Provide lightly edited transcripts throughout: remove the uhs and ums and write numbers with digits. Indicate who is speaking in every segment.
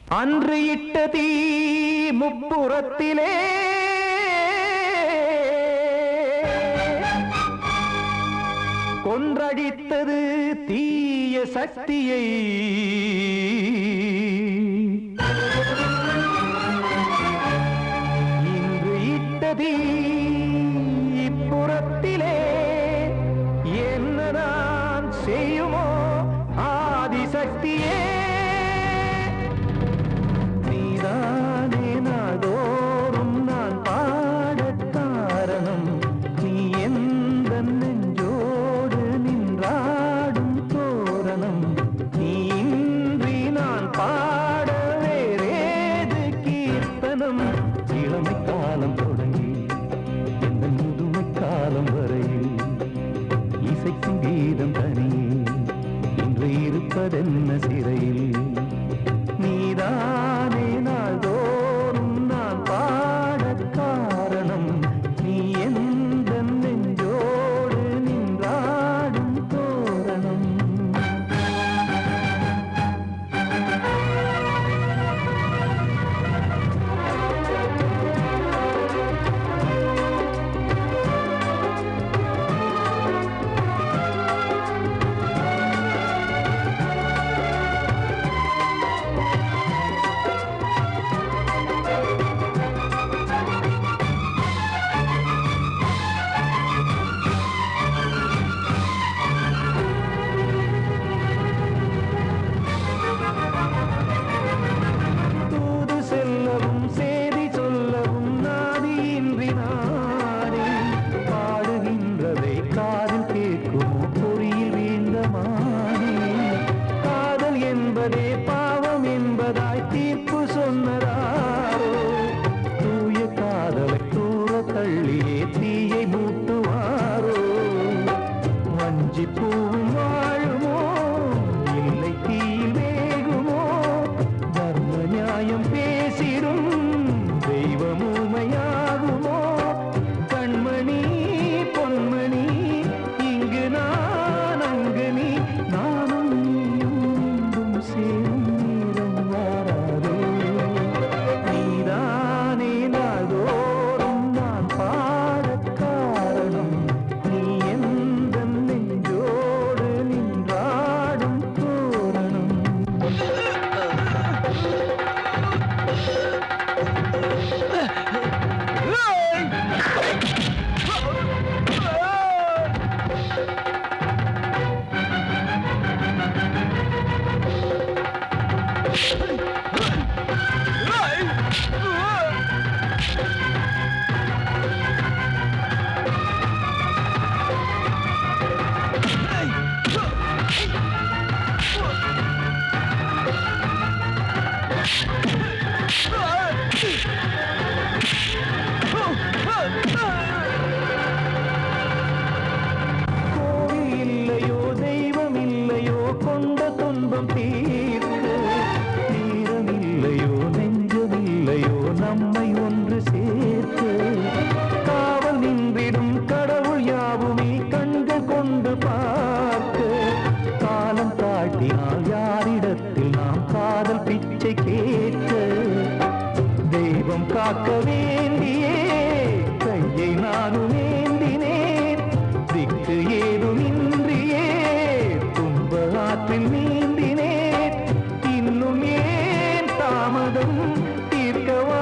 Speaker 1: அன்று இட்ட தீ முப்புறத்திலே கொன்றடித்தது தீய சக்தியை. இன்று இட்ட தீ இப்புறத்திலே என்னதான் செய்யுமோ ஆதிசக்தியே. நீதானே நாள்தோறும் நான் பாடக் காரணம். நீ எந்த நெஞ்சோடு நின்றாடும் தோரணம். நீ இன்றி நான் பாட வேறேது கீர்த்தனம். இளமை காலம் தொடங்கி எந்த முதுமை காலம் வரையில் இசைக்கும் கீதம் தனியே இன்று இருப்பதென்ன சிறையில். நீதானே நாள்தோறும் நான் பாடக் காரணம். நீ எந்த நெஞ்சோடு நின்றாடும் தோரணம். தூது செல்லவும் சேதி சொல்லவும் நாதியின்றி நானே பாடுகின்றதை காதில் கேட்குமோ பொறியில் வீழ்ந்த மானே. காதல் என்பதே பாவம் என்பதாய் தீர்ப்பு சொன்னதாரோ. தூய காதலை தூர தள்ளியே தீயை மூட்டுவாரோ. வஞ்சி பூவும் வாழுமோ இல்லை தீயில் வேகுமோ. தர்ம நியாயம் பேசிடும் தெய்வம் ஊமையாகுமோ. கண்மணி பொன்மணி இங்கு நான் அங்கு நீ நானும் நீயும் மீண்டும் சேரும் நேரம் வாராதோ. நீதானே நாள்தோறும் நான் பாடக் காரணம். நீ எந்த நெஞ்சோடு நின்றாடும் தோரணம். கோவில் இல்லையோ தெய்வம் இல்லையோ கொண்ட துன்பம் தீர்க்க. நேரம் இல்லையோ நெஞ்சம் இல்லையோ நம்மை ஒன்று சேர்க்க. காவல் நின்றிடும் கடவுள் யாவுமே கண்கள் கொண்டு பார்க்க. காலம் காட்டினால் யாரிடத்தில் நாம் காதல் பிச்சை கேட்க. தெய்வம் காக்க வேண்டியே கையை நானும் ஏந்தினேன். திக்கு ஏதுமின்றியே துன்ப ஆற்றில் நீந்தினேன். இன்னும் ஏன் தாமதம் தீர்க்கவா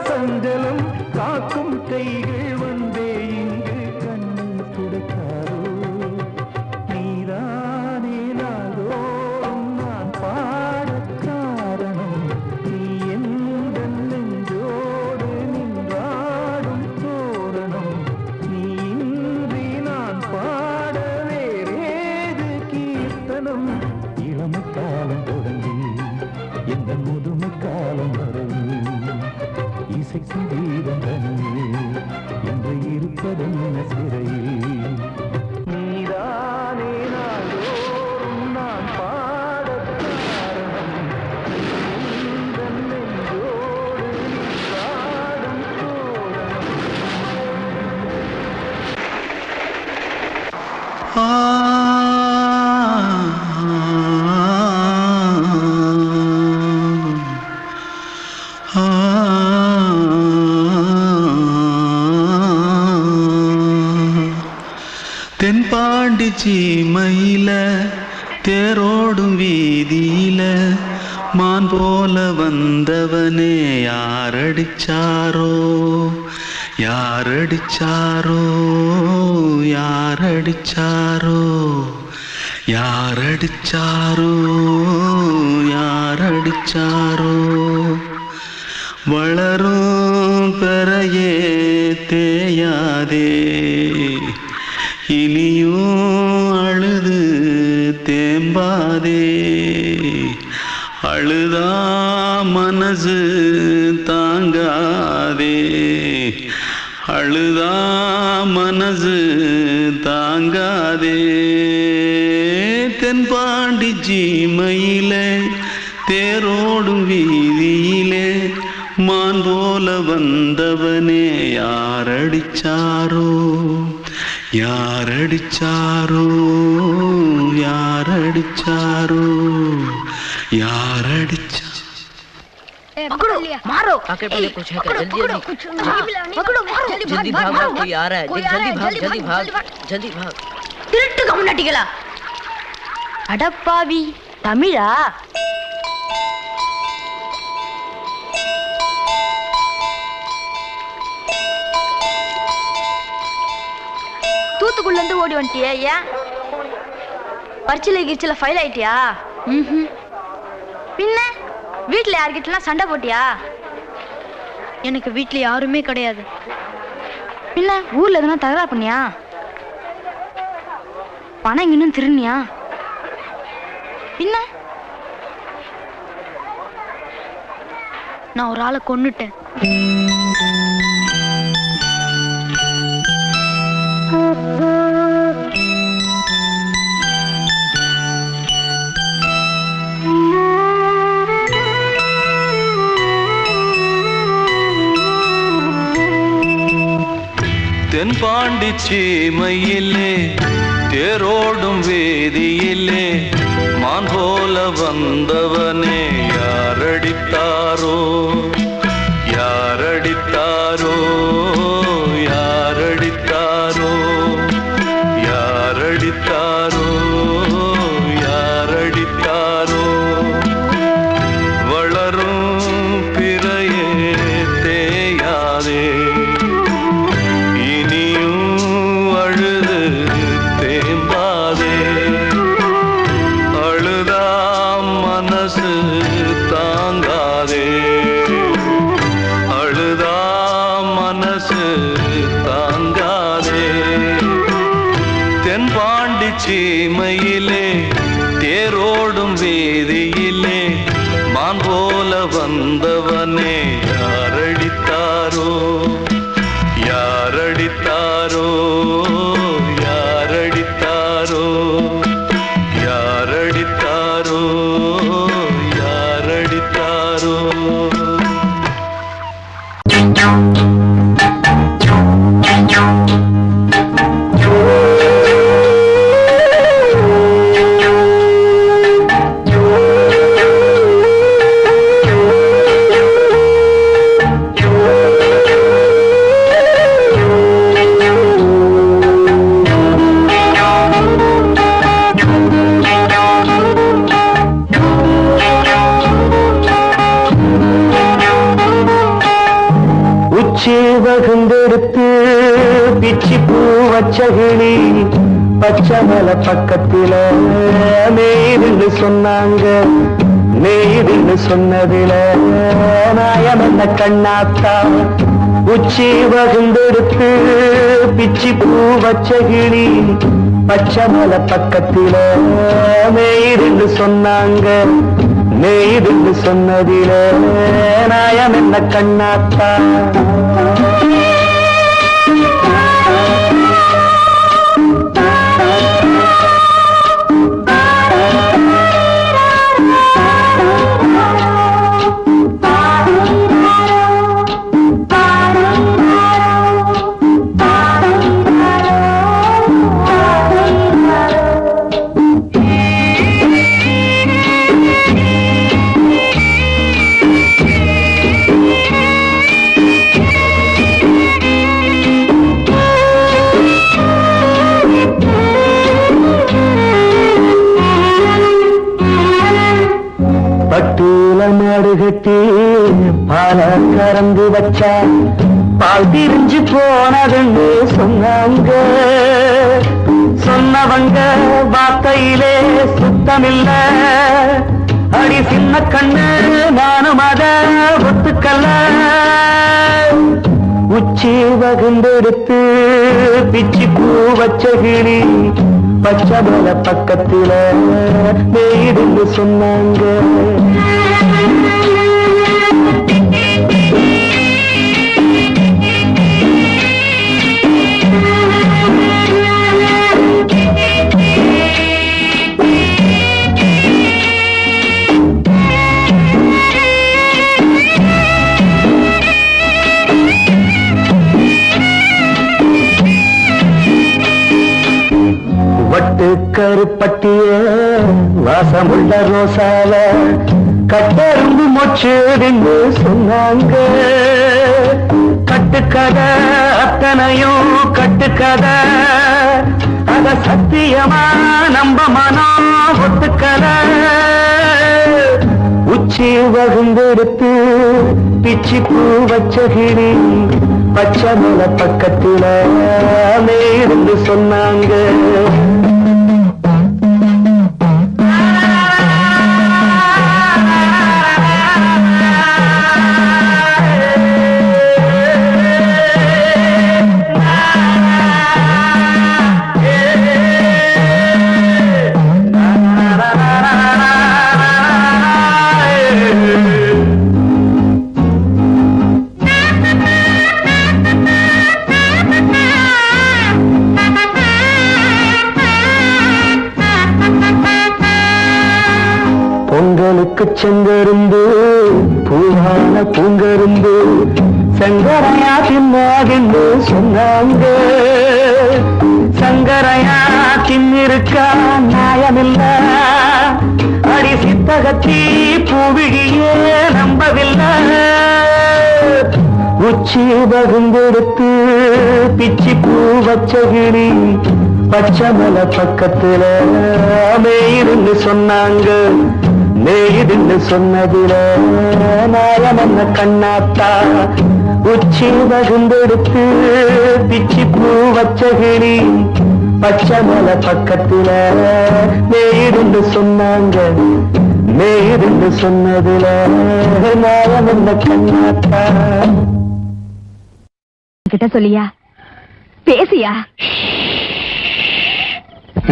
Speaker 1: சஞ்சலம். காக்கும் கைகள் வந்தே இங்கு கண்ணீர் துடைக்காரோ. நீதானே நாள்தோறும் நான் பாடக் காரணம். நீ எந்த நெஞ்சோடு நின்றாடும் தோரணம். நீ இன்றி நான் பாட வேறேது கீர்த்தனம். இளமை காலம் தொடங்கி எந்த முதுமை காலம் வரையில் இசைக்கும் கீதம் தனியே என்று இருப்பதென்ன சிறையில். நீதானே நாள்தோறும் நான் பாடக் காரணம். நீ எந்த நெஞ்சோடு நின்றாடும் தோரணம்.
Speaker 2: தென்பாண்டி சீமையில தேரோடும் வீதியில மான் போல வந்தவனே யாரடிச்சாரோ யாரடிச்சாரோ யாரடிச்சாரோ யாரடிச்சாரோ யாரடிச்சாரோ வளரும் பெறையே தேயாதே இனியும் அழுது தேம்பாதே அழுதா மனசு தாங்காதே அழுதா மனசு தாங்காதே தென்பாண்டி சீமையிலே தேரோடும் வீதியிலே மான் போல வந்தவனே யாரடிச்சாரோ யாரடிச்சாரோ யாரடிச்சாரோ யாரடிச்சா
Speaker 3: पकड़ो मारो
Speaker 4: आके पहले कुछ है क्या जल्दी जल्दी
Speaker 3: पकड़ो मारो
Speaker 4: जल्दी भाग कोई आ रहा है जल्दी भाग जल्दी भाग
Speaker 3: திருட்டுக்கு முன்னாடிகளா அடப்பாவி தமிழா தூத்துக்குள்ள இருந்து ஓடி வந்துட்டியா ஏன் பரிச்சையில கிரிச்சில ஃபைல் ஆயிட்டியா பின்ன வீட்டுல யார்கிட்டலாம் சண்டை போட்டியா எனக்கு வீட்டுல யாருமே கிடையாது பின்ன ஊர்ல எதுனா தகராறு பண்ணியா பணம் இன்னும் திருநியா பின்ன நான் ஒரு ஆளை கொன்னுட்டேன்
Speaker 2: தென்பாண்டி சீமையிலே தேரோடும் வேதியிலே மான் போல வந்தவனே யாரடித்தாரோ யாரடித்தாரோ யாரடித்தாரோ யாரடித்தாரோ யாரடித்தாரோ வளரும் பிறையே தேயாதே சீமையிலே தேரோடும் வேதியிலே மான் போல வந்தவனே யாரடித்தாரோ யாரடித்தாரோ யாரடித்தாரோ யாரடித்தாரோ யாரடித்தாரோ
Speaker 1: வகுந்தெடுத்து பிச்சி பூ வச்சகிளி பச்சமல பக்கத்தில மேய்துன்னு சொன்னாங்க மேய்துன்னு சொன்னதில நாயம் என்ன கண்ணாத்தா உச்சி வகுந்தெடுத்து பிச்சி பூ வச்சகிளி பச்சமல பக்கத்தில மேய்துன்னு சொன்னாங்க மேய்துன்னு சொன்னதில நாயம் என்ன கண்ணாத்தா கட்டி பால கறந்து வச்சா பால் திரிஞ்சு போனதுன்னு சொன்னாங்க. சொன்னவங்க வார்த்தையிலே சுத்தமில்ல. அடி சின்ன கண்ணு நானும் அத ஒத்துக்கல்ல. உச்சி வகுந்தெடுத்து பிச்சி பூ வச்ச கிளி பச்சை மலை பக்கத்தில மேடுன்னு சொன்னாங்க. வட்டு கருப்பட்டிய வாசமுள்ள ரோசால கட்டெரும்பு மொச்சுன்னு சொன்னாங்க. கட்டுக்கதை அத்தனையும் கட்டுக்கதை, அத சத்தியமா நம்ப மனம் ஒத்துக்கலை. உச்சி வகுந்தெடுத்து பிச்சி பூ வச்ச கிளி பச்சை மலை பக்கத்தில மேருந்து சொன்னாங்க. பொங்கலுக்கு செங்கருந்து பூவான பூங்கருந்து சங்கரையா தின்னாகின்னு சொன்னாங்க. சங்கரையா தின்னிருக்கா நியாயமில்ல. அடி சித்தகத்தி பூவிழியே நம்பவில்லை. உச்சி வகுந்தெடுத்து பிச்சி பூ வச்ச கிளி பச்சை மலை பக்கத்துல மேயிருந்து சொன்னாங்க. மேயிருந்து சொன்னதில நாயம் என்ன கண்ணாத்தா. உச்சி வகுந்தெடுத்து பிச்சி பூ வச்ச கிளி பச்சை மலை பக்கத்துல மேயிருந்து சொன்னாங்க. மேயிருந்து சொன்னதில நாயம் என்ன கண்ணாத்தா.
Speaker 3: கிட்ட சொல்லியா பேசியா?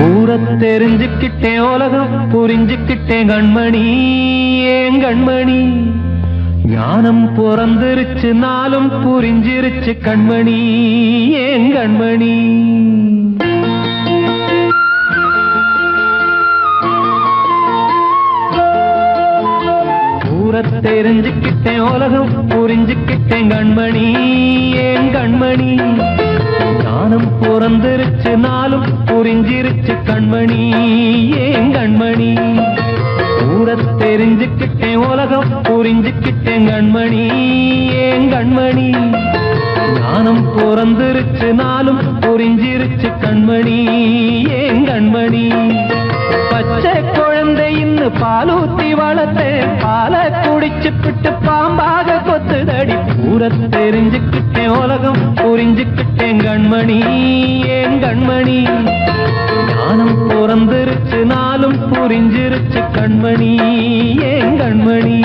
Speaker 1: ஊரை தெரிஞ்சுக்கிட்டேன், உலகம் புரிஞ்சுக்கிட்டேன் கண்மணி. ஏன் கண்மணி ஞானம் பிறந்திருச்சு, நாளும் புரிஞ்சிருச்சு கண்மணி. ஏன் கண்மணி ஊரை தெரிஞ்சுக்கிட்டேன், உலகம் புரிஞ்சுக்கிட்டேன் கண்மணி. ஏன் கண்மணி ஞானம் பிறந்திருச்சு, நாளும் புரிஞ்சிருச்சு கண்மணி. ஏன் கண்மணி ஊரை தெரிஞ்சுக்கிட்டேன், உலகம் புரிஞ்சுக்கிட்டேன் கண்மணி. ஏன் கண்மணி ஞானம் பிறந்திருச்சு, நாளும் புரிஞ்சிருச்சு கண்மணி. ஏன் கண்மணி பச்சை குழந்தை இன்னும் பாலூத்தி வளர்த்தேன், பாலை குடிச்சு பிட்டு பாம்பாக கொத்துதடி. ஊரை தெரிஞ்சுக்கிட்டேன், உலகம் புரிஞ்சுக்கிட்டேன் கண்மணி. ஏன் கண்மணி ஞானம் பிறந்திருச்சு, நாளும் புரிஞ்சிருச்சு கண்மணி. ஏன் கண்மணி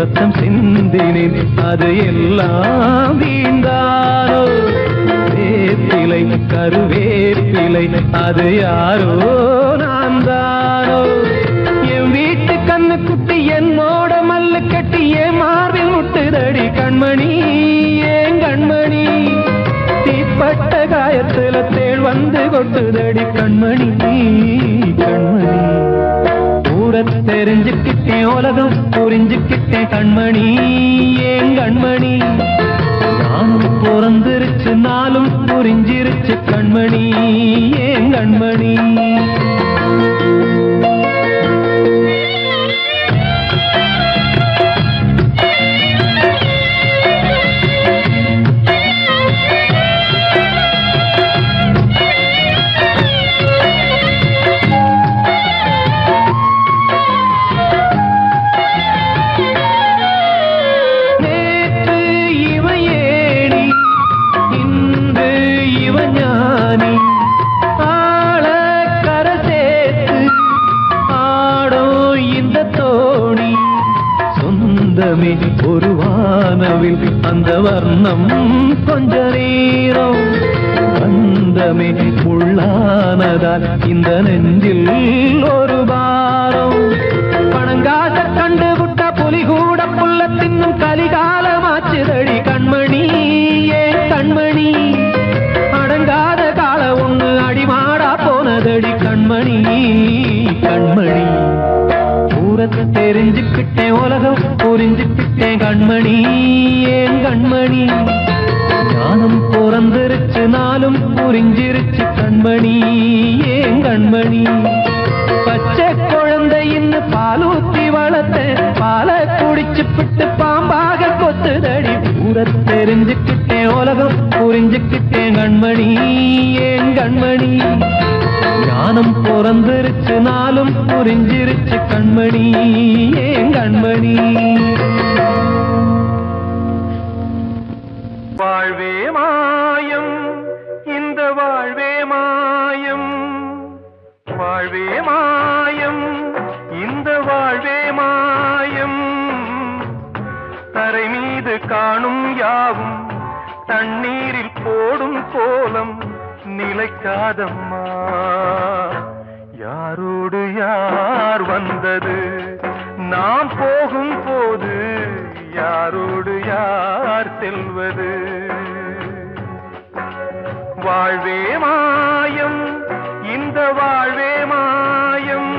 Speaker 1: ரத்தம் சிந்தினேன், அது எல்லாம் வீண்டானோ. வேப்பிலை கருவேப்பிலை அது யாரோ நான் தானோ. என் வீட்டு கண்ணு குட்டி என்னோட மல்லு கட்டி என் மார்பில் முட்டுதடி கண்மணி. ஏன் கண்மணி தீப்ப பட்ட காயத்துல தேள் வந்து கொட்டுதடி கண்மணி கண்மணி. ஊர தெரிஞ்சுக்கிட்டேன் உலகம் புரிஞ்சுக்கிட்டேன் கண்மணி ஏன் கண்மணி. நானும் பிறந்திருச்சு நாளும் புரிஞ்சிருச்சு கண்மணி ஏன் கண்மணி. ஒரு வானவில் அந்த வர்ணம் கொஞ்ச நேரம் பந்தமே உள்ளானதால் இந்த நெஞ்சில் ஒரு பாரம். பணங்காச கண்டு விட்ட புலி கூட புல்ல தின்னும் கலிகாலமாச்சுதடி கண்மணி ஏன் கண்மணி. அடங்காத கால ஒண்ணு அடிமாடா போனதடி கண்மணி கண்மணி. ஊரத்தை தெரிஞ்சுக்கிட்டேன் உலகம் புரிஞ்சுக்கிட்டேன் கண்மணி ஏன் கண்மணி. ஞானம் பிறந்திருச்சு நாளும் புரிஞ்சிருச்சு கண்மணி ஏன் கண்மணி. பச்சை குழந்தையின்னு பாலூத்தி வளர்த்த பாலை குடிச்சு பிட்டு பாம்பாக கொத்துதடி. ஊரத்தை தெரிஞ்சுக்கிட்டேன் உலகம் புரிஞ்சுக்கிட்டேன் கண்மணி ஏன் கண்மணி. ஞானம் பிறந்திருச்சு நாளும் புரிஞ்சிருச்சு கண்மணி ஏன் கண்மணி.
Speaker 2: வாழ்வே மாயம் இந்த வாழ்வே மாயம். வாழ்வே மாயம் இந்த வாழ்வே மாயம். தரை மீது காணும் யாவும் தண்ணீரில் போடும் கோலம் நிலைக்காதம்மா. யாரோடு யார் வந்தது நாம் போகும் போது யாரோடு யார் செல்வது. வாழ்வே மாயம் இந்த வாழ்வே மாயம்.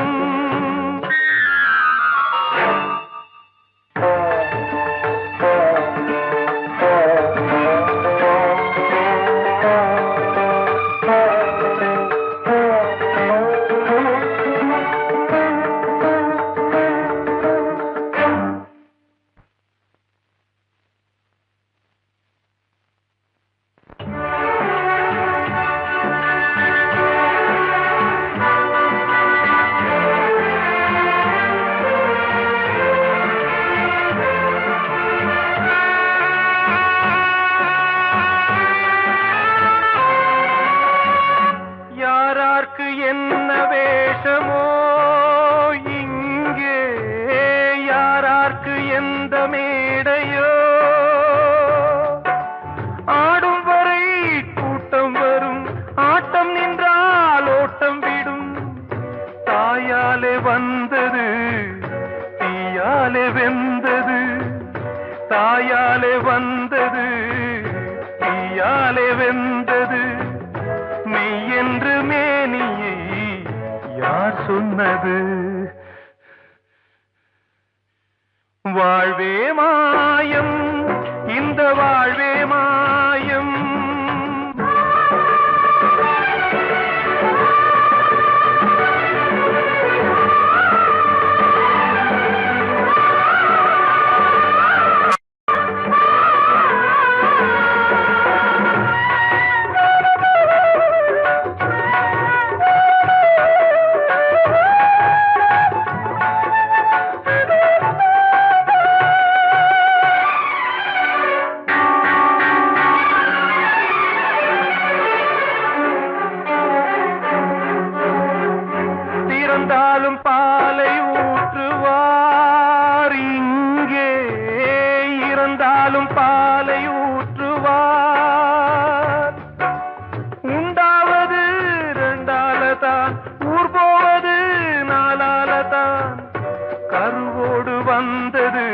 Speaker 2: என்ன வேஷமோ இங்கே யாரார்க்கு எந்த மேடையோ. ஆடும் வரை கூட்டம் வரும் ஆட்டம் நின்றால் ஓட்டம் விடும். தாயாலே வந்தது தீயாலே வெந்தது. தாயாலே வந்தது தீயாலே வெந்தது. மெய் என்று மேனியை யார் சொன்னது. வாழ்வே மாயம் இந்த வாழ்வே மாயம். இறந்தாலும் பாலை ஊற்றுவார் இங்கே. இறந்தாலும் பாலை ஊற்றுவார். உண்டாவது ரெண்டாலதான் ஊர் போவது நாலாலதான். கருவோடு வந்தது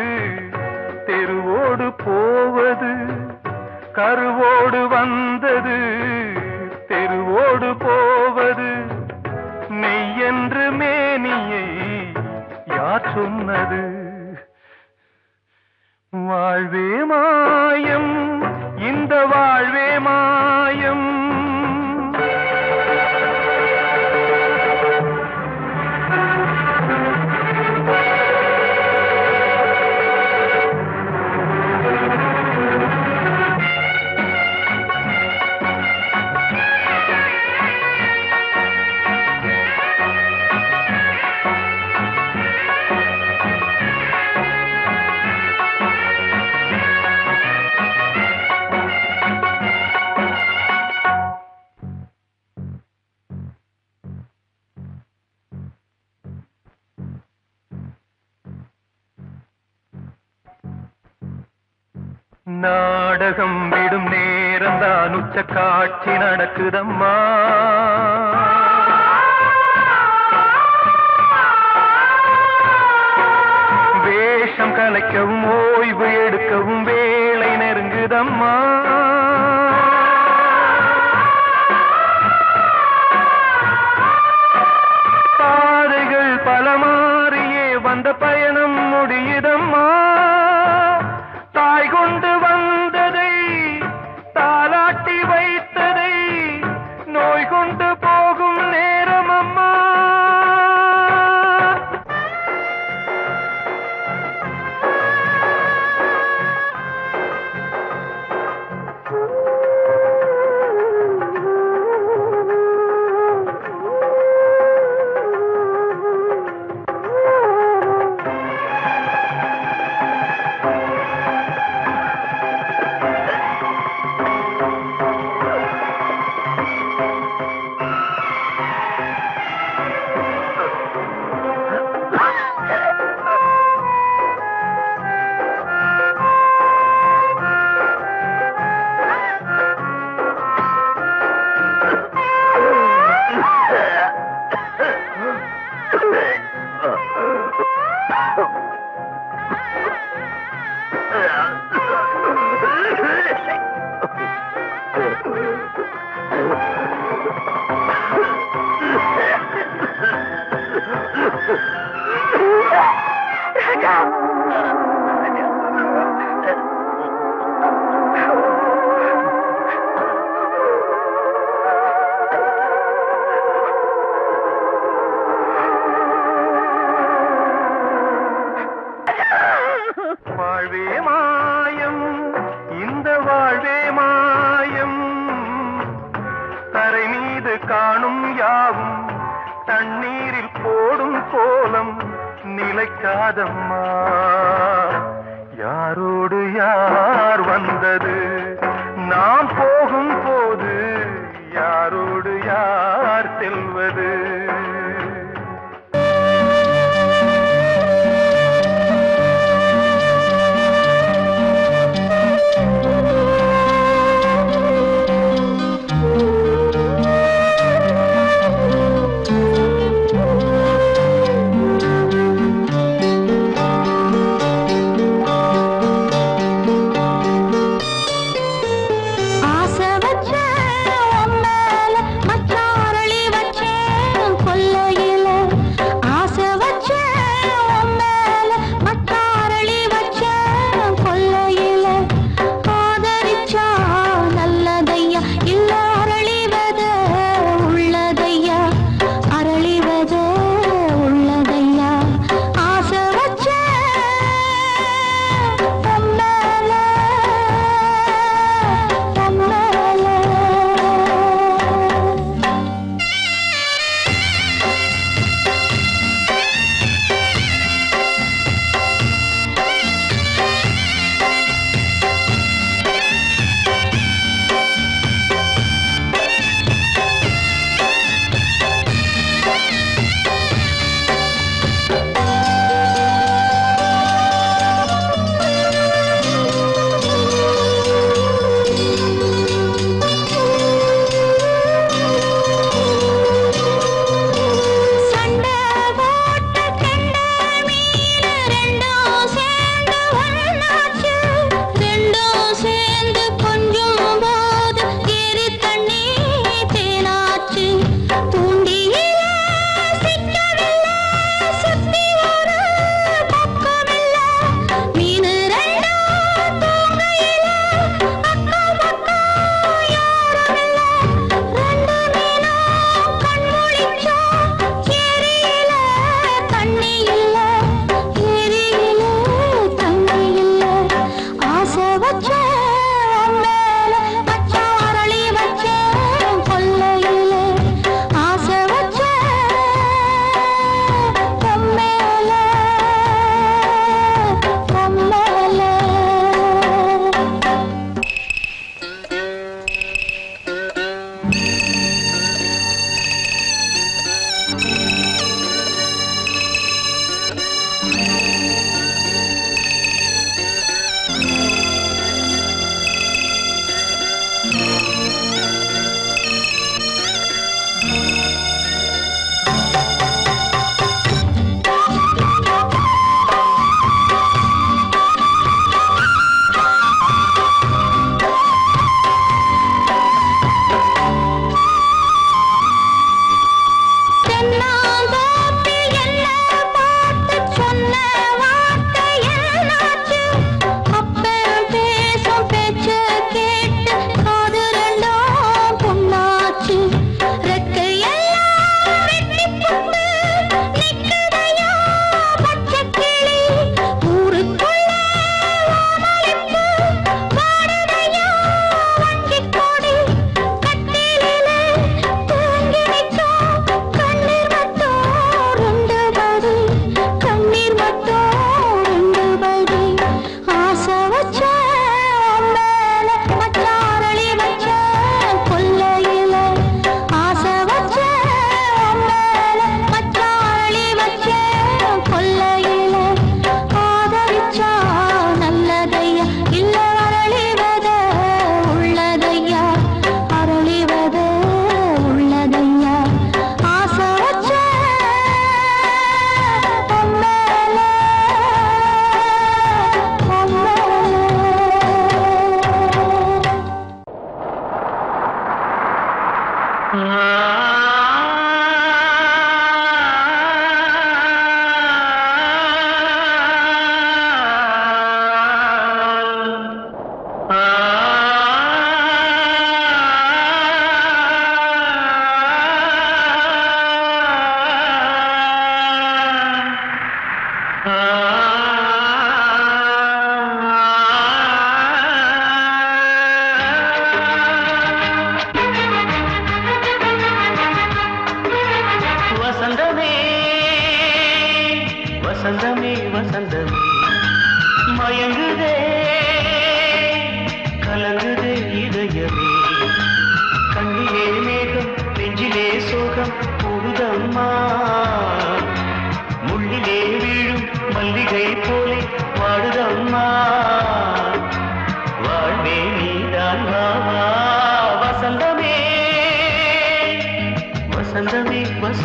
Speaker 2: தெருவோடு போவது. கருவோடு வந்தது வாழ்வே மாயம், இந்த வாழ்வே மாயம். நாடகம் விடும் நேரம் தான் உச்ச காட்சி நடக்குதம்மா. வேஷம் கலைக்கவும் ஓய்வு எடுக்கவும் வேளை நெருங்குதம்மா. பாதைகள் பல மாறியே வந்த பயணம் முடியுதம்மா. தாய் கொண்டு வந்ததை தாலாட்டி வைத்ததை நோய் கொண்டு போகும் நேரம் அம்மா. வாழ்வே மாயம், இந்த வாழ்வே மாயம். தரை மீது காணும் யாவும் தண்ணீரில் போடும் கோலம் நிலைக்காதம்மா. யாரோடு யார் வந்தது நாம் போகும் போது, யாரோடு யார் செல்வது.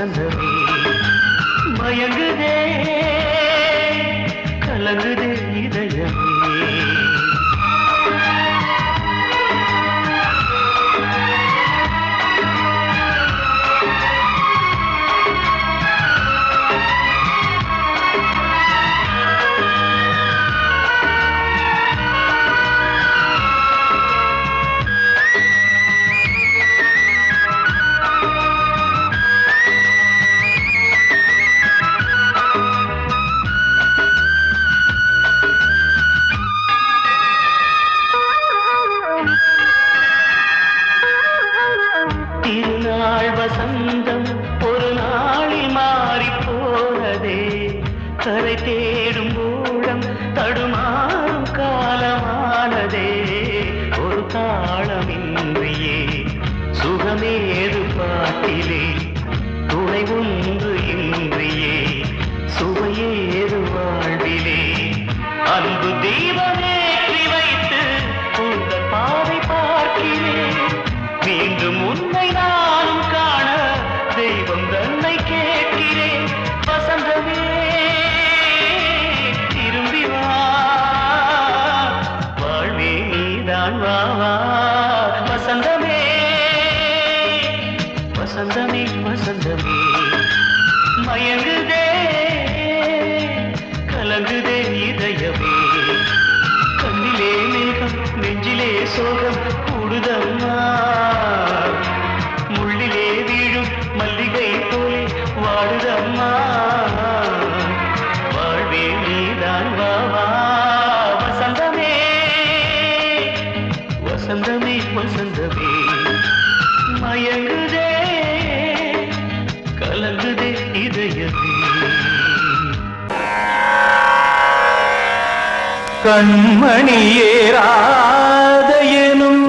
Speaker 1: வசந்தமே மயங்குதே கலங்குதே இதயமே திருநாள் வசந்தம் ஒரு நாளில் மாறி போனதே கரை தேடும் ஊழம் தடுமாறும் காலமானதே ஒரு தாளமின்றியே சுகமேது பாட்டிலே துணை ஒன்று இன்றியே சுவையேது வாழ்விலே அன்பு தீபமேற்றி வைத்து உங்கள் பாதை பார்க்கிறேன் மீண்டும் உன்னை நானும் காண தெய்வம் தன்னை கேட்கிறேன் வசந்தமே திரும்பி வா வாழ்வே நீதான் வா வா வசந்தமே வசந்தமே வசந்தமே மயங்குதே கலங்குதே இதயமே கண்ணிலே மேகம் நெஞ்சிலே சோகம் கூடுதம்மா முள்ளிலே வீழும் மல்லிகை போலே வாடுதம்மா வாழ்வே நீதான் வா வா வசந்தமே வசந்தமே வசந்தமே மயங்குதே கலங்குதே இதயமே கண்மணியேராத எனும்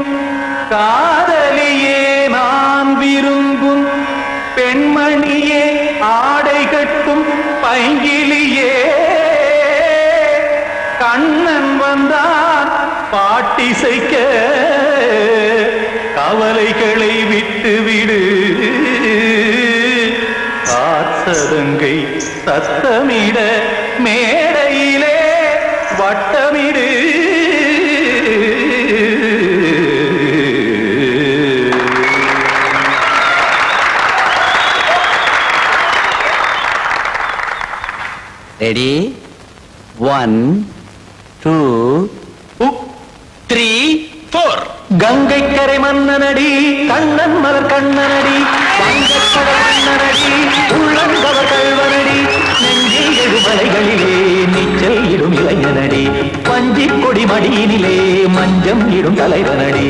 Speaker 1: காதலியே நான் விரும்பும் பெண்மணியே ஆடை கட்டும் பைங்கிலியே கண்ணன் வந்தான் பாட்டிசைக்க கவலைகளை விட்டுவிடு காத்ததங்கை சத்தமிட மேடையிலே வட்டமிடு
Speaker 5: ரெடி 1 2 3 4
Speaker 1: கங்கை கரை மன்னனடி கண்ணன் மலர் கண்ணனடி வங்கக்கடல் மன்னனடி உள்ளங்கவர் கல்வனடி நெஞ்சில் எழுமலைகளிலே நீச்சல் இடும் இளைஞனடி பஞ்சிக் கொடி மடியினிலே மஞ்சம் இடும் தலைவனடி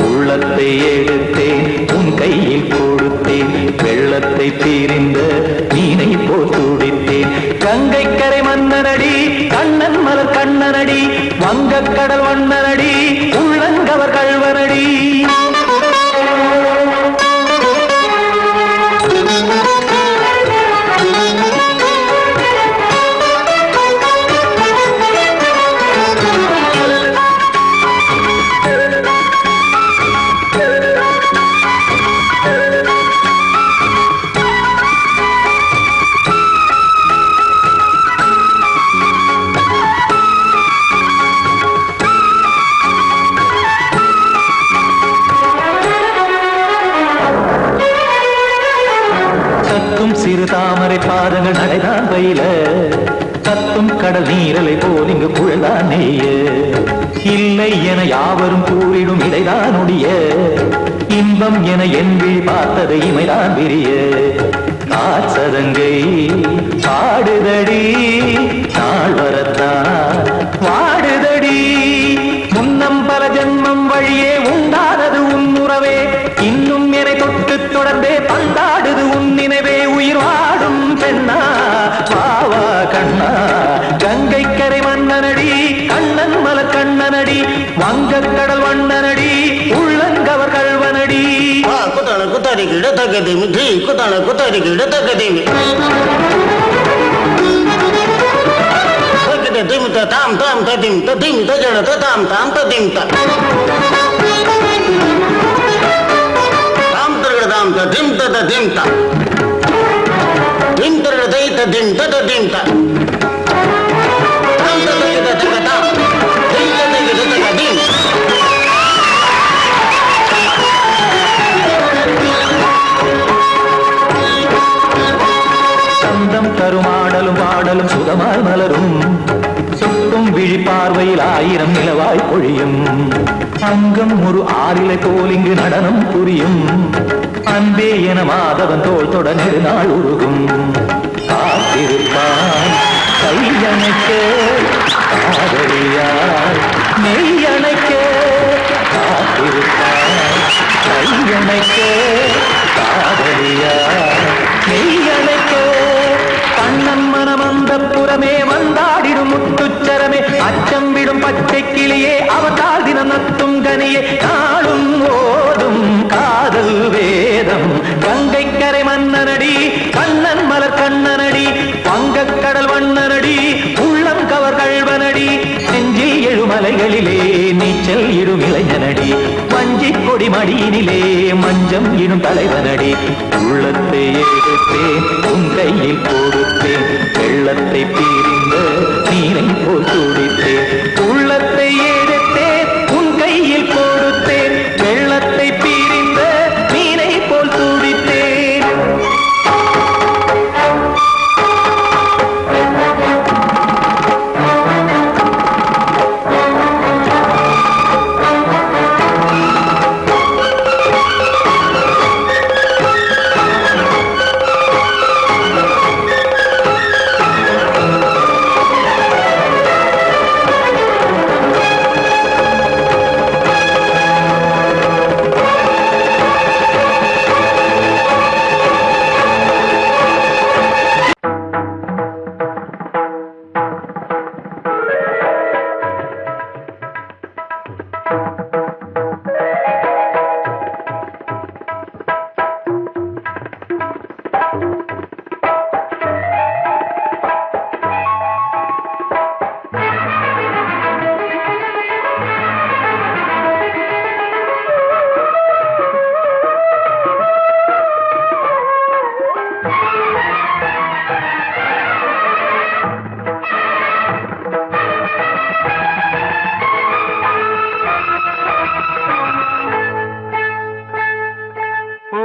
Speaker 1: உள்ளத்தை எடுத்தேன் உன் கையில் கொடுத்தேன் வெள்ளத்தை தீரிந்த மீனை போல் துடித்தேன் கங்கை கரை மன்னனடி கண்ணன் மலர் கண்ணனடி வங்கக்கடல் வண்ணனடி உள்ளங்கவர் கல்வனடி சிறு தாமரை பாதங்கள் நடைதான் பயில கத்தும் கடல் நீரலை போல் இங்கு குழல்தான் நெய்ய இல்லை என யாவரும் கூறிடும் இடைதான் உடைய இன்பம் என என்பி பார்த்ததை இமைதான் விரிய காற்சதங்கை பாடுதடி நாள் வரத்தான் வாடுதடி முன்னம் பல ஜென்மம் வழியே உண்டானது உன் உறவே இன்னும் என்னை தொட்டு தொடர்ந்தே பந்தாடுது உன் நினைவே உயிர் வாடும் பெண்ணா பாவா கண்ணா கங்கை கரை மன்னனடி கண்ணன் மலர் கண்ணனடி வங்கக்கடல் வண்ணனடி உள்ளங்கவர் கல்வனடி
Speaker 5: குத்தன குத்தாரி கிட தகதிமி தி குத்தன குத்தாரி கிட தகதிமி தகதி திமித தாம் தாம் ததிம் ததிம் தஜன தாம் தாம் ததிம் த தாம் தரகட தாம் ததிம் ததிம் த धिम तर दई त धिम त धिम त ताम त दई त तक ताम धिम त दई त तक धिम
Speaker 1: சந்தம் தருமாடலும் பாடலும் சுகமாய் மலரும் சொட்டும் விழி பார்வையில் 1000 நிலவாய் பொழியும் அங்கம் ஒரு ஆறிலை போல் இங்கு நடனம் புரியும் அன்பே என மாதவன் தோள் தொட நெடுநாள் உருகும் காத்திருப்பான் கையணைக்க காதலியார் மெய்யணைக்க காத்திருப்பான் கையணைக்க காதலியார் மெய்யணைக்க கண்ணன் மனமந்த புறமே வந்தாடிடும் முத்துச்சரமே அச்சம் விடும் பச்சை கிளியே அவதால் தினம் நத்தும் கனியே நாளும் ஓதும் காதல் வேதம் கங்கை கரை மன்னனடி கண்ணன் மலர் கண்ணனடி வங்கக் கடல் வண்ணனடி உள்ளம் கவர் கழ்வனடி நெஞ்சில் எழுமலைகளிலே நீச்சல் இடும் இளைஞனடி வஞ்சி கொடி மடியினிலே மஞ்சம் இடும் தலைவனடி உள்ளத்தை எடுத்தேன் உன் கையில் கொடுத்தேன் வெள்ளத்தை பிரிந்த நீரை போல் துடித்தேன் உள்ளத்தை எடுத்தேன் உன் கையில் கொடுத்தேன் வெள்ளத்தை பிரிந்த நீரை போல் துடித்தேன்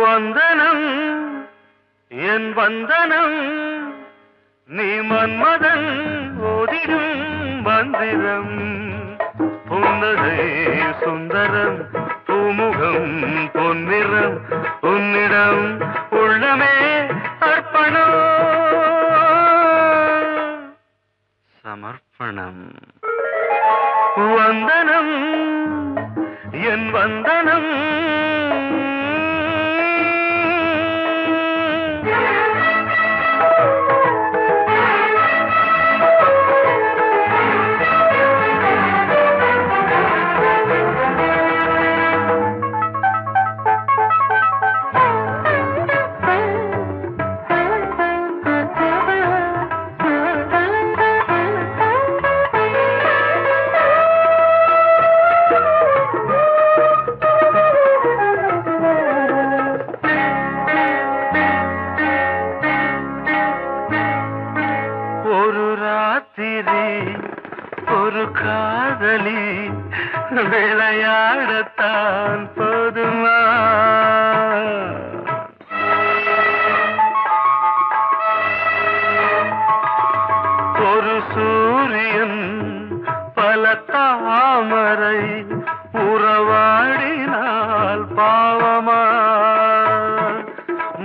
Speaker 2: வந்தனம் என் வந்தனம் நீ மன்மதன் ஓதிடும் மந்திரம் புன்னகை சுந்தரம் பூமுகம் பொன்னிறம் உன்னிடம் உள்ளமே அர்ப்பணம் சமர்ப்பணம் வந்தனம் என் வந்தனம் ஒரு காதலி விளையாடத்தான் போதுமா ஒரு சூரியன் பல தாமரை உறவாடினால் பாவமா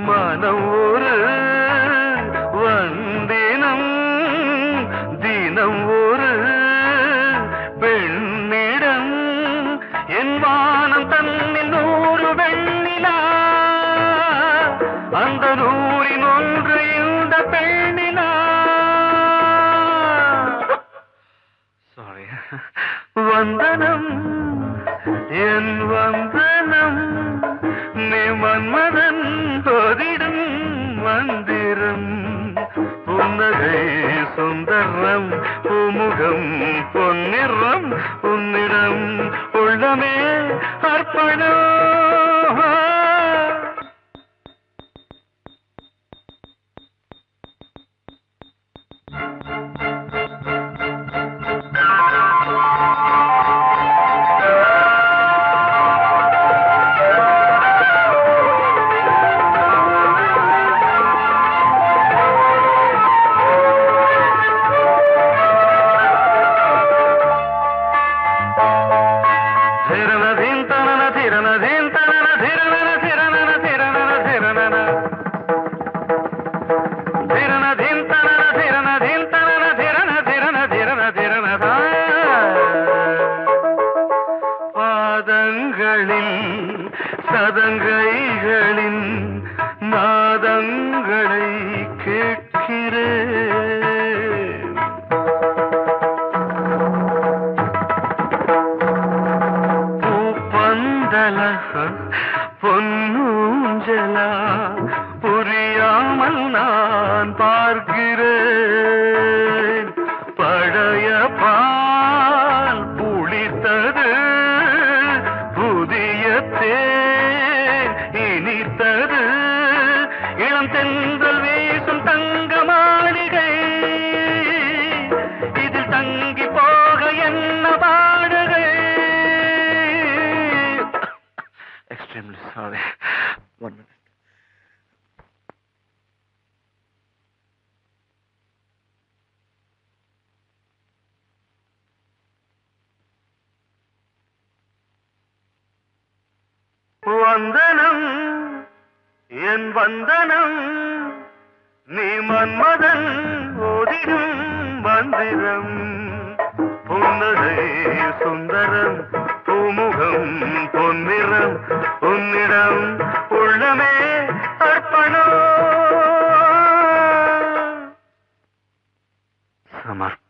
Speaker 2: மனம் ஒரு வந்தினம் தினம் ஒரு பெண்ணிடம் என் வானம் தன்னில் 100 வெண்ணிலா அந்த 100இன் ஒன்று இந்த பெண்ணிலா சாரி வந்தனம் என் வந்தனம் நீ மன்மதன் போதிடும் மந்திரம் புன்னகை சுந்தரம் பூமுகம் பொன்னிறம் உன்னிடம் உள்ளமே அர்ப்பணம் பாதங்களில் சதங்கைகளின் நாதங்களை கேட்கிறேன். பூப்பந்தல பொன்னூஞ்சலா புரியாமல் நான் பார்க்கிறேன். பழைய பால் புளித்தது, புதிய தேன் இனித்தது, இளம் தென்றல் வீசும் தங்க மாளிகை, இதில் தங்கி போக என்ன பாடுகை. Extremely sorry. 1 minute. வந்தனம் என் வந்தனம், நீ மன்மதன் ஓதிடும் மந்திரம். புன்னகை சுந்தரம், பூமுகம் பொன்னிறம், உன்னிடம் உள்ளமே அர்ப்பணம் சமர்ப்பணம்.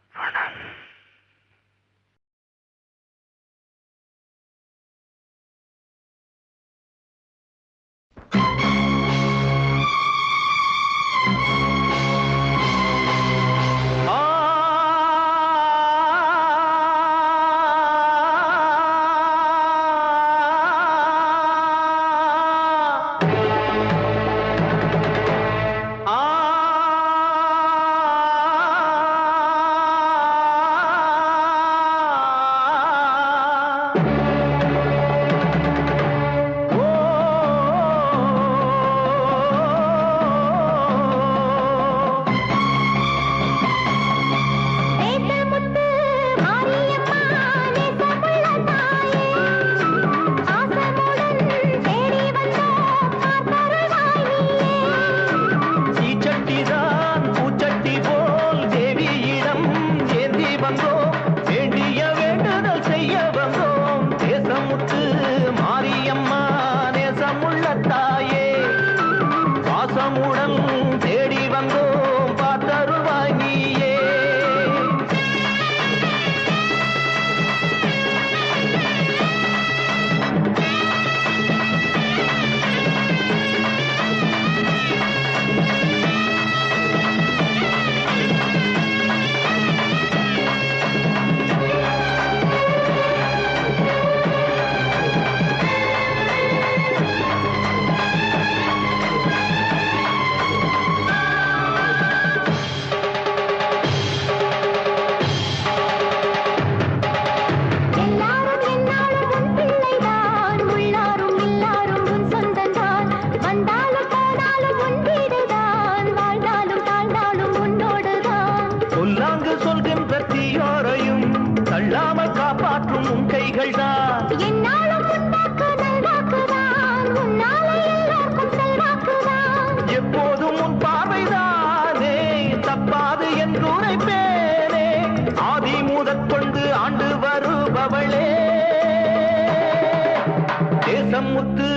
Speaker 1: முத்து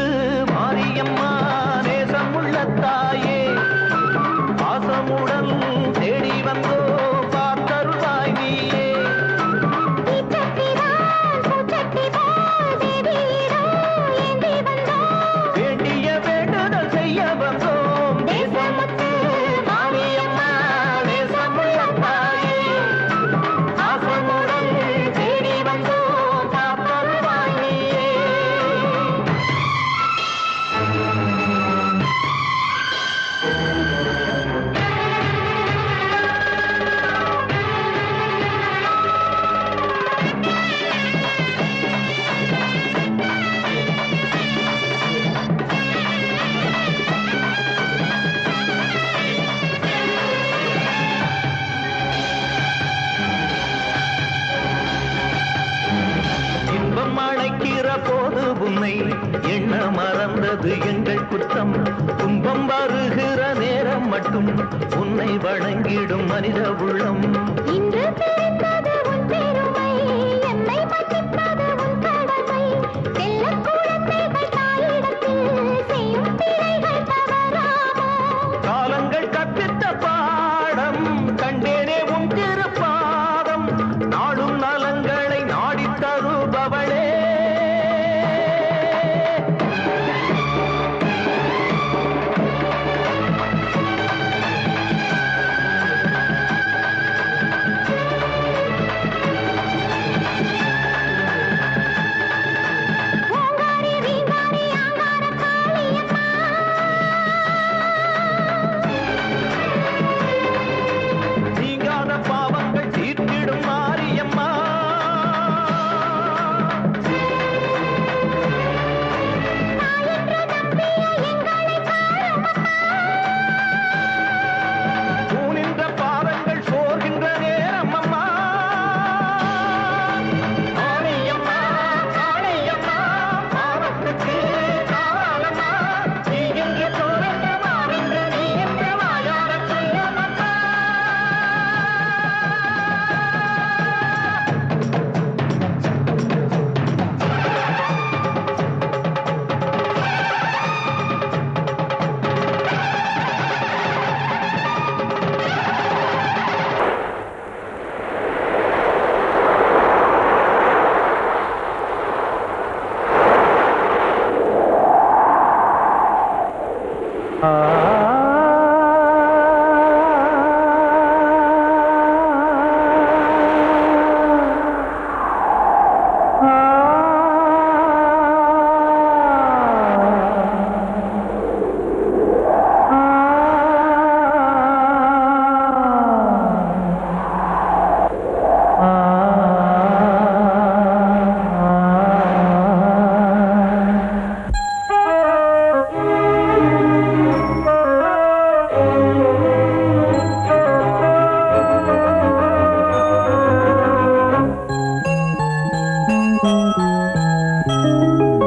Speaker 1: மாரியம்மா நேசமுள்ள தாயே, பாசமுடன் தேடி வந்தோ பார்த்தருள்வாய் நீயே. வேண்டிய வேண்டுதல் செய்ய வந்தோம் தேசமுத்து மாரியம்மா நேசமுள்ள தாயே, பாசமுடன் தேடி வந்தோ பார்த்தருள்வாய் நீயே. உன்னை எண்ண மறந்தது எங்கள் குற்றம் துன்பம் வருகிற நேரம் மட்டும் உன்னை வணங்கிடும் மனித உள்ளம்
Speaker 3: இன்று பிறந்தது உன் பெருமை என்னை மன்னிப்பது உன் கடமை செல்ல குழந்தைகள் தாயிடத்தில் செய்யும் பிழைகள் தவறாமோ
Speaker 1: காலங்கள் கற்பித்த பாடம் கண்டேனே உன் திருப்பாதம் நாடும் நலங்களை நாடித் தருபவளே
Speaker 3: ஓங்காரி ரீங்காரி ஆங்கார காளியம்மா
Speaker 1: நீங்காத பாவங்கள் தீர்த்திடும் மாரியம்மா தூணின்ற பாதங்கள் சோர்கின்ற நேரம் அம்மா ஆணையம்மா ஆணையம்மா பாவத்துக்கு காரணம்மா நீ என்று தோன்ற மாறின்ற நீ என்று வாயார சொல்லுமம்மா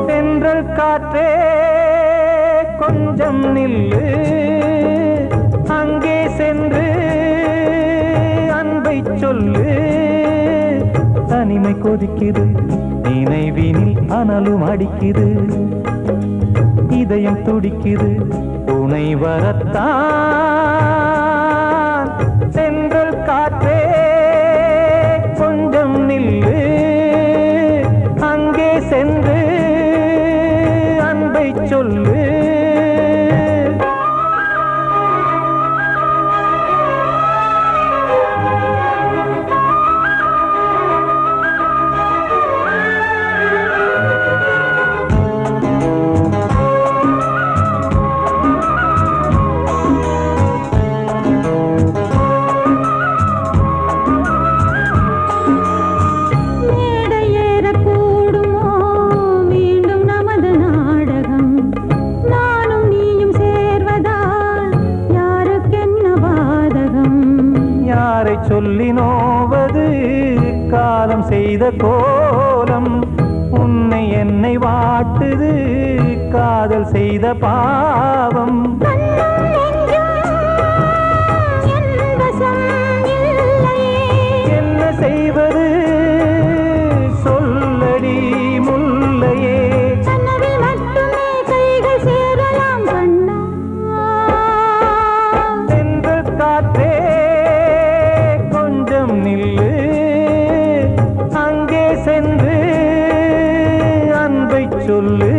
Speaker 1: தென்றல் காற்றே கொஞ்சம் நில்லு அங்கே சென்று அன்பை சொல்லு தனிமை கொதிக்குது நினைவினில் அனலும் அடிக்குது இதயம் துடிக்குது துணை வரத்தான் தென்றல் காற்றே கொஞ்சம் நில்லு அங்கே சென்று அன்பை சொல்லு
Speaker 6: மேடையேறக்கூடுமோ மீண்டும் நமது நாடகம் நானும் நீயும் சேர்வதால் யாருக்கென்ன பாதகம்
Speaker 1: யாரை சொல்லி நோவது காலம் செய்த கோலம் உன்னை என்னை வாட்டுது காதல் செய்த பாவம் என்ன செய்வது சொல்லடி முல்லையே சென்று காற்றே கொஞ்சம் நில்லு அங்கே சென்று அன்பை சொல்லு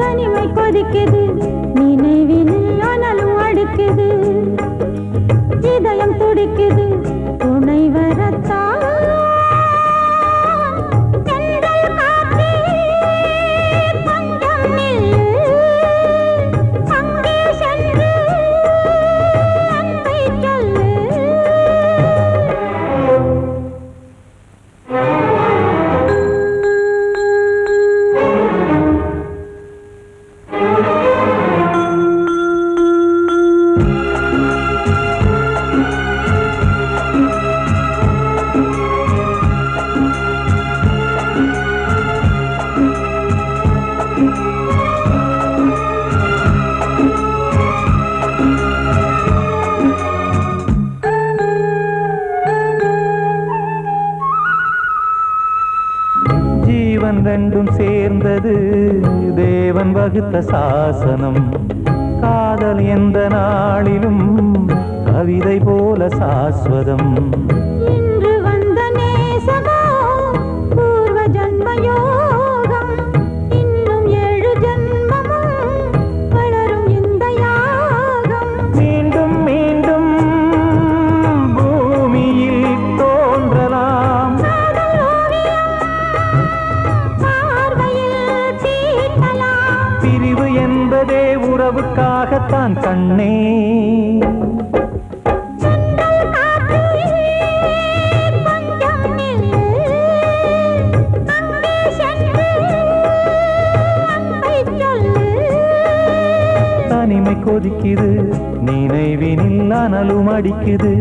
Speaker 6: தனிமை கொதிக்குது நினைவினில் அனலும் அடுக்குது இதயம் துடிக்குது துணை வரத்தான் தென்றல் காற்றே கொஞ்சம் நில்லு அங்கே சென்று அன்பை சொல்லு
Speaker 1: ஜீவன் ரெண்டும் சேர்ந்தது தேவன் வகுத்த சாசனம். காதல் எந்த நாளிலும் கவிதை போல சாஸ்வதம்.
Speaker 6: இன்று வந்த நேசமோ பூர்வ ஜன்ம யோகம். இன்னும் 7 ஜன்மமும் வளரும் இந்த யாகம்.
Speaker 1: மீண்டும் மீண்டும் பூமியில் தோன்றலாம்.
Speaker 6: காதல் ஓவியம் பார்வையில் தீட்டலாம்.
Speaker 1: பிரிவு என்பதே உறவுக்காகத்தான் கண்ணே.
Speaker 6: சென்றல் காற்றிலே கொஞ்சம் நில்லு. அங்கே சென்று அன்பை சொல்லு.
Speaker 1: தனிமை கொதிக்குது நினைவினில் அனலும் அடிக்குது.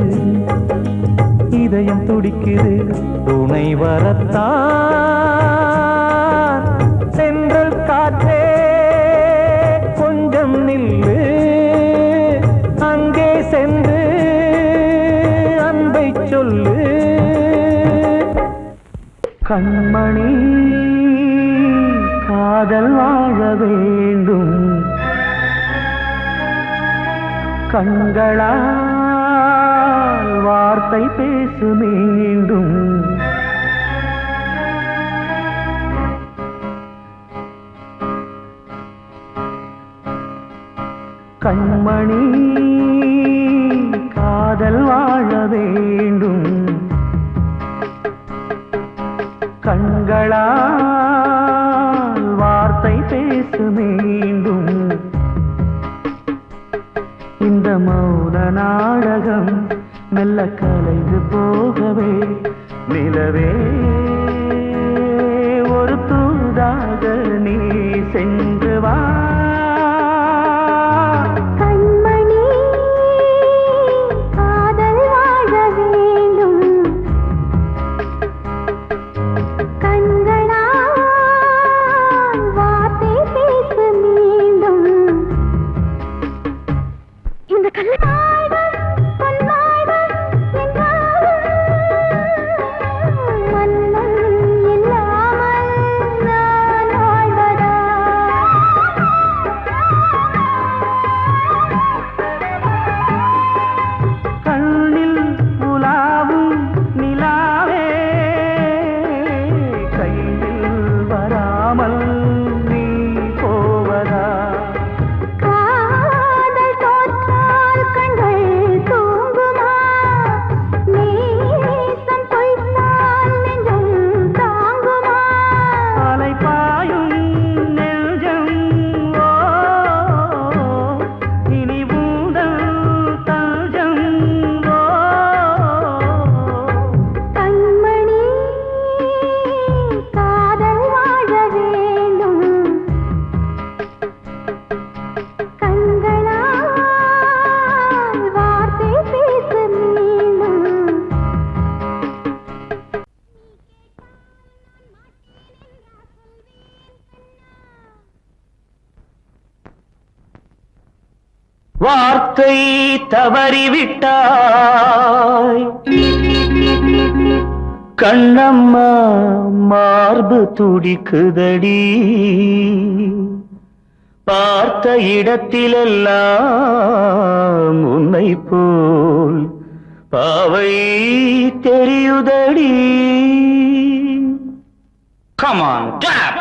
Speaker 1: இதயம் துடிக்குது துணை வரத்தான். சென்றல் காற்றே கொஞ்சம் நில்லு. அங்கே சென்று அன்பை சொல்லு. கண்மணி காதல் வாழ வேண்டும். கண்களால் வார்த்தை பேசு மீண்டும். கண்மணி காதல் வாழ வேண்டும். கண்களால் வார்த்தை பேசு மீண்டும். இந்த மௌன நாடகம் மெல்ல கலைந்து போகவே நிலவே ஒரு தூதாக நீ சென்று வா.
Speaker 6: கண்மணி காதல் வாழ வேண்டும். கண்களால் வார்த்தை பேசு மீண்டும். இந்த கல்லாய்வர் பொன்னாய்வர் என்றாலும் மன்னன் இல்லாமல் நான் வாழ்வதா?
Speaker 1: கண்ணில் உலாவும் நிலாவே கையில் வராமல் நீ போவதா?
Speaker 6: காதல் தோற்றால் கண்கள் தூங்குமா? நேசம் பொய்த்தால் நெஞ்சம் தாங்குமா?
Speaker 1: அலைபாயும் நெஞ்சம் ஓ இனி உந்தல் தஞ்சம் ஓ.
Speaker 6: கண்மணி காதல் வாழ வேண்டும். கண்களால் வார்த்தை பேசு மீண்டும்.
Speaker 1: வார்த்தை தவறிவிட்டாய் கண்ணம்மா மார்பு துடிக்குதடி. பார்த்த இடத்திலெல்லாம் உன்னை போல் பாவை தெரியுதடி. Come on, clap!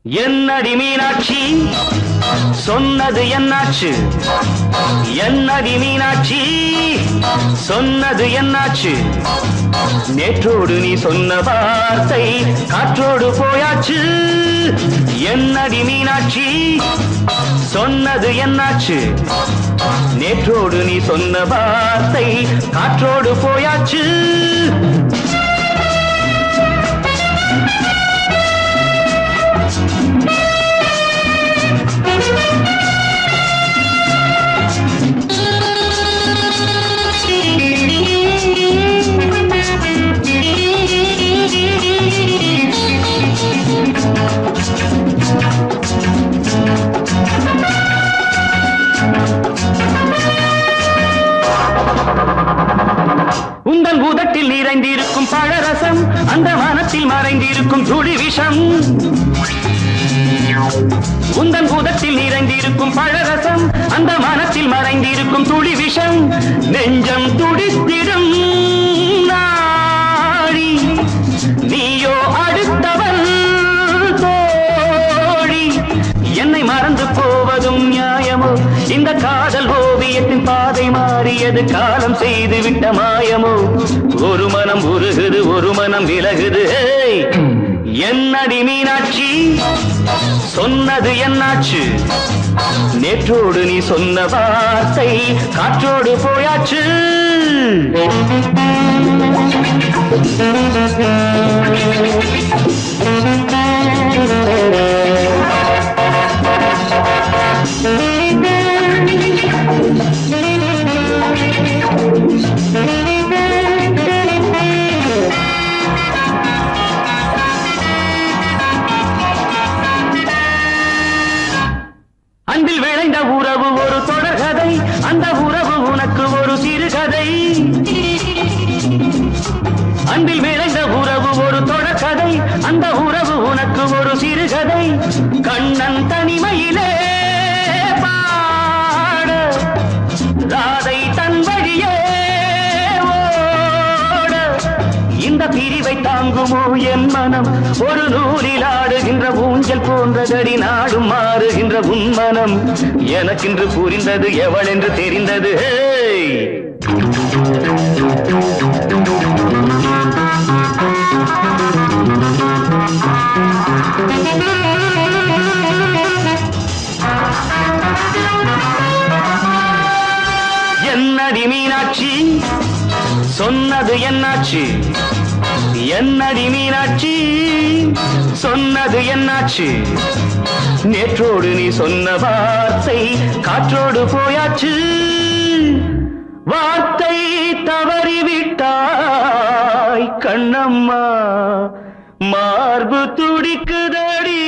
Speaker 1: என்னடி மீனாட்சி சொன்னது என்னாச்சு? என்னடி மீனாட்சி சொன்னது என்னாச்சு? நேற்றோடு நீ சொன்ன வார்த்தை காற்றோடு போயாச்சு. என்னடி மீனாட்சி சொன்னது என்னாச்சு? நேற்றோடு நீ சொன்ன வார்த்தை காற்றோடு போயாச்சு. பழரசம் அந்த மனத்தில் மறைந்திருக்கும் துளி விஷம் உந்தன் பூதத்தில் நிறைந்திருக்கும் பழரசம் அந்த மனத்தில் மறைந்திருக்கும் துளி விஷம் நெஞ்சம் துடித்திடும் நாடி நீயோ அடுத்தவன் தோழி என்னை மறந்து போவதும் நியாயமோ இந்த காதல் ஓவியத்தின் பாதை மாறியது காலம் செய்து விட்ட மாயமோ ஒரு மனம் உருகுது ஒரு மனம் விலகுது என்னடி மீனாட்சி சொன்னது என்னாச்சு நேற்றோடு நீ சொன்ன வார்த்தை காற்றோடு போயாச்சு அன்பில் விளைந்த உறவு ஒரு தொடர்கதை அந்த உறவு உனக்கு ஒரு சிறுகதை அன்பில் விளைந்த உறவு ஒரு தொடர்கதை அந்த உறவு உனக்கு ஒரு சிறுகதை கண்ணன் தனிமையிலே பாட ராதை தன் வழியே ஓட இந்த பிரிவை தாங்குமோ என் மனம் ஒரு நூலில் ஆடுகின்ற ஊஞ்சல் போன்றதடி நாடும் மாறுகின்ற உன்மனம் எனக்கென்று புரிந்தது எவள் என்று தெரிந்தது என்னடி மீனாட்சி சொன்னது என்னாச்சு என்னடி மீனாட்சி சொன்னது என்னாச்சு நேற்றோடு நீ சொன்ன வார்த்தை காற்றோடு போயாச்சு வார்த்தை தவறிவிட்டாய் கண்ணம்மா மார்பு துடிக்குதடி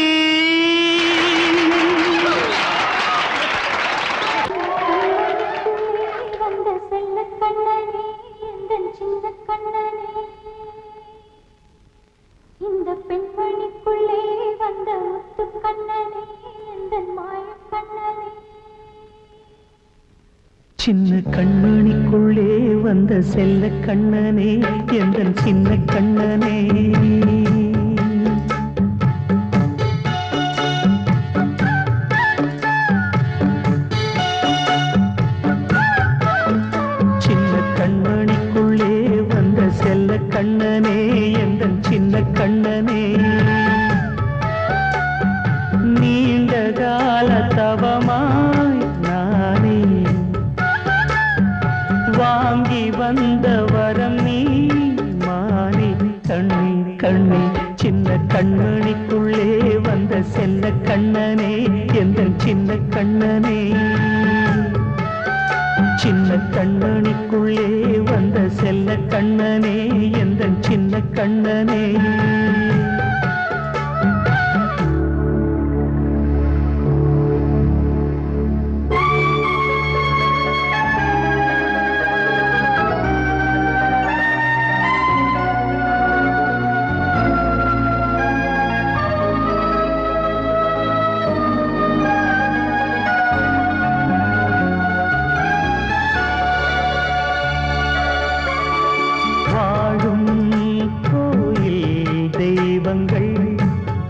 Speaker 6: வந்த செல்ல கண்ணனே எந்தன் சின்ன கண்ணனே இந்த பெண்மணிக்குள்ளே வந்த முத்து கண்ணனே எந்தன் மாய கண்ணனே
Speaker 1: சின்ன கண்மணிக்குள்ளே வந்த செல்ல கண்ணனே எந்தன் சின்ன கண்ணனே சின்ன கண்மணிக்குள்ளே வந்த செல்ல கண்ணனே எந்தன் சின்ன கண்ணனே நீண்ட கால தவமாய் நானே வாங்கி வந்த வரம் நீ மானே கண்ணே கண்ணே சின்ன கண்மணிக்குள்ளே வந்த செல்ல கண்ணனே எந்தன் சின்ன கண்ணனே சின்ன கண்மணிக்குள்ளே வந்த செல்ல கண்ணனே எந்தன் சின்ன கண்ணனே வாழும் கோயில் தெய்வங்கள்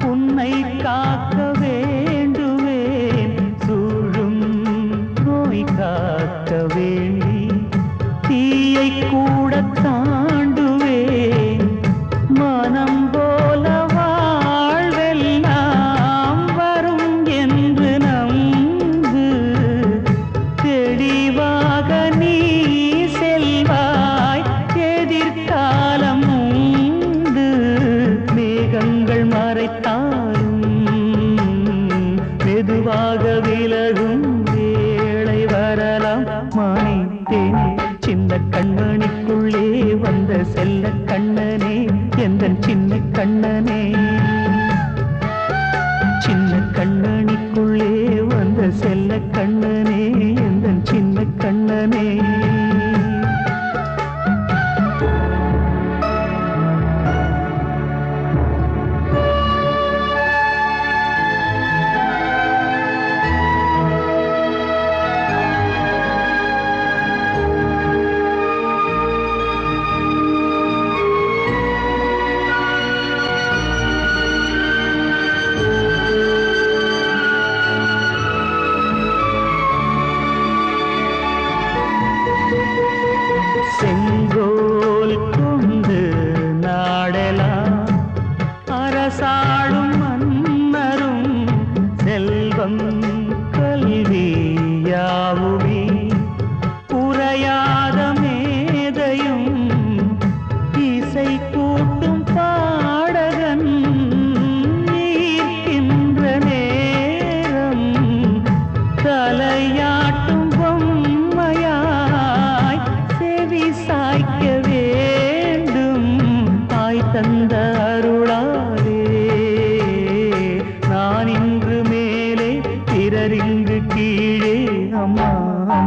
Speaker 1: உன்னை காக்க வேண்டுவேன் சூழும் நோய் காக்க வேண்டி தீயை கூட தாண்டுவேன் மனம் போல வாழ்வெல்லாம் வரும் என்று நம்பு தெளிவாக நீ செல்வாய் எதிர்காலம் உண்டு மேகங்கள் மறைத்தாலும் மெதுவாக விலகும் வேளை வரலாம் மானே தேனே சின்ன கண்மணிக்குள்ளே வந்த செல்ல கண்ணனே எந்தன் சின்ன கண்ணனே சின்ன கண்ணனிக்குள்ளே வந்த செல்ல கண்ணனே எந்தன் சின்ன கண்ணனே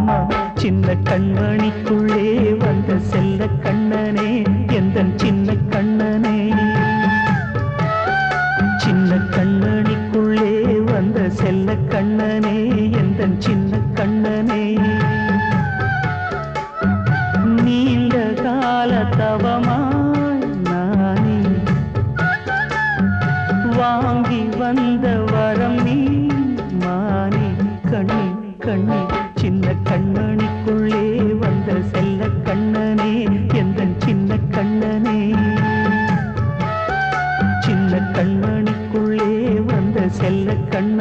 Speaker 1: அம்மா சின்ன கண்மணிக்குள்ளே வந்த செல்ல கண்ணனே எந்தன் சின்ன கண்ணனே சின்ன கண்ணனிக்குள்ளே வந்த செல்ல கண்ணனே எந்தன் சின்ன கண்ணனே நீண்ட கால தவமாய் நானே வாங்கி வந்த வரம் நீ மானே கண்ணி கண்ணி சின்ன கண்ணனிக்குள்ளே வந்த செல்ல கண்ணனே எந்தன் சின்ன கண்ணனே சின்ன கண்ணனிக்குள்ளே வந்த செல்ல கண்ண